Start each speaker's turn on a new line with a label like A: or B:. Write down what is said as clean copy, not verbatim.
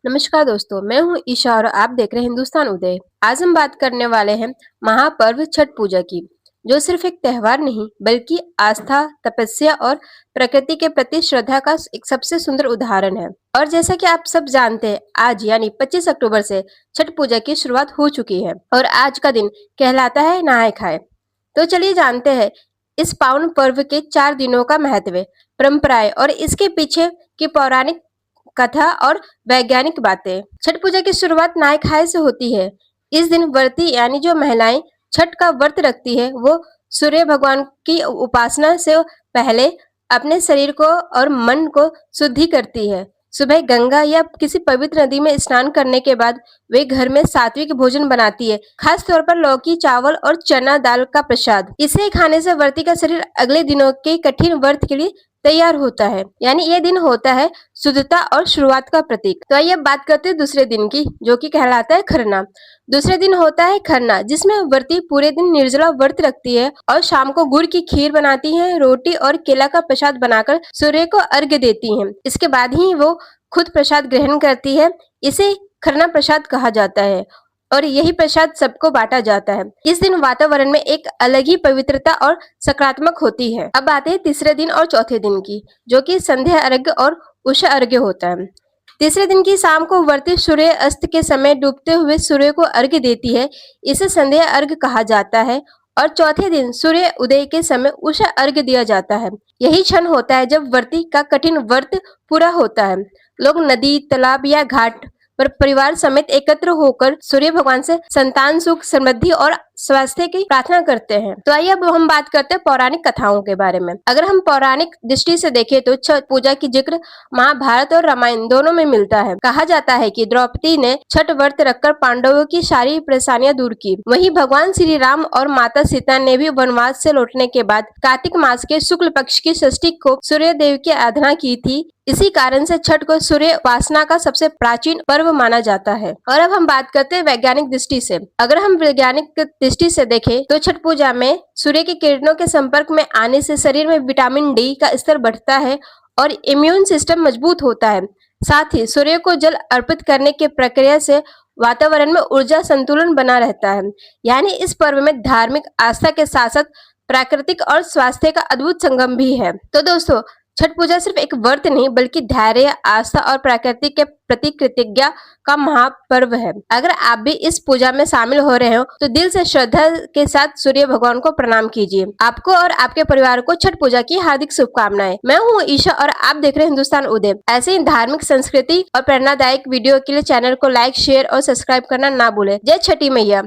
A: नमस्कार दोस्तों, मैं हूँ ईशा और आप देख रहे हैं हिंदुस्तान उदय। आज हम बात करने वाले हैं महापर्व छठ पूजा की, जो सिर्फ एक त्योहार नहीं बल्कि आस्था, तपस्या और प्रकृति के प्रति श्रद्धा का एक सबसे सुंदर उदाहरण है। और जैसा कि आप सब जानते हैं, आज यानी 25 अक्टूबर से छठ पूजा की शुरुआत हो चुकी है और आज का दिन कहलाता है नहाय खाए। तो चलिए जानते हैं इस पावन पर्व के 4 दिनों का महत्व, परंपराएं और इसके पीछे की पौराणिक कथा और वैज्ञानिक बातें। छठ पूजा की शुरुआत नहाय खाए से होती है। इस दिन व्रती यानी जो महिलाएं छठ का व्रत रखती है, वो सूर्य भगवान की उपासना से पहले अपने शरीर को और मन को शुद्धि करती है। सुबह गंगा या किसी पवित्र नदी में स्नान करने के बाद वे घर में सात्विक भोजन बनाती है, खास तौर पर लौकी, चावल और चना दाल का प्रसाद। इसे खाने से व्रती का शरीर अगले दिनों के कठिन व्रत के लिए तैयार होता है। यानी ये दिन होता है शुद्धता और शुरुआत का प्रतीक। तो आइए अब बात करते हैं दूसरे दिन की, जो कि कहलाता है खरना। दूसरे दिन होता है खरना, जिसमें व्रती पूरे दिन निर्जला व्रत रखती है और शाम को गुड़ की खीर बनाती है, रोटी और केला का प्रसाद बनाकर सूर्य को अर्घ्य देती है। इसके बाद ही वो खुद प्रसाद ग्रहण करती है। इसे खरना प्रसाद कहा जाता है और यही प्रसाद सबको बांटा जाता है। इस दिन वातावरण में एक अलग ही पवित्रता और सकारात्मक होती है। अब आते हैं तीसरे दिन और चौथे दिन की, जो कि संध्या अर्घ्य और उषा अर्घ्य होता है। तीसरे दिन की शाम को व्रती सूर्य अस्त के समय डूबते हुए सूर्य को अर्घ्य देती है। इसे संध्या अर्घ्य कहा जाता है। और चौथे दिन सूर्य उदय के समय उषा अर्घ्य दिया जाता है। यही क्षण होता है जब व्रती का कठिन व्रत पूरा होता है। लोग नदी, तालाब या घाट पर परिवार समेत एकत्र होकर सूर्य भगवान से संतान सुख, समृद्धि और स्वास्थ्य की प्रार्थना करते हैं। तो आइए अब हम बात करते हैं पौराणिक कथाओं के बारे में। अगर हम पौराणिक दृष्टि से देखें तो छठ पूजा की जिक्र महाभारत और रामायण दोनों में मिलता है। कहा जाता है कि द्रौपदी ने छठ व्रत रखकर पांडवों की सारी परेशानियां दूर की। वहीं भगवान श्री राम और माता सीता ने भी वनवास से लौटने के बाद कार्तिक मास के शुक्ल पक्ष की षष्ठी को सूर्य देव की आराधना की थी। इसी कारण से छठ को सूर्य उपासना का सबसे प्राचीन पर्व माना जाता है। और अब हम बात करते हैं वैज्ञानिक दृष्टि से। अगर हम वैज्ञानिक दृष्टि से देखें तो छठ पूजा में सूर्य की किरणों के संपर्क में आने से शरीर में विटामिन डी का स्तर बढ़ता है और इम्यून सिस्टम मजबूत होता है। साथ ही सूर्य को जल अर्पित करने की प्रक्रिया से वातावरण में ऊर्जा संतुलन बना रहता है। यानी इस पर्व में धार्मिक आस्था के साथ साथ प्राकृतिक और स्वास्थ्य का अद्भुत संगम भी है। तो दोस्तों, छठ पूजा सिर्फ एक व्रत नहीं बल्कि धैर्य, आस्था और प्रकृति के प्रति कृतज्ञता का महापर्व है। अगर आप भी इस पूजा में शामिल हो रहे हो तो दिल से श्रद्धा के साथ सूर्य भगवान को प्रणाम कीजिए। आपको और आपके परिवार को छठ पूजा की हार्दिक शुभकामनाएं। मैं हूँ ईशा और आप देख रहे हैं हिंदुस्तान उदय। ऐसे ही धार्मिक, संस्कृति और प्रेरणादायक वीडियो के लिए चैनल को लाइक, शेयर और सब्सक्राइब करना ना भूले। जय छठी मैया।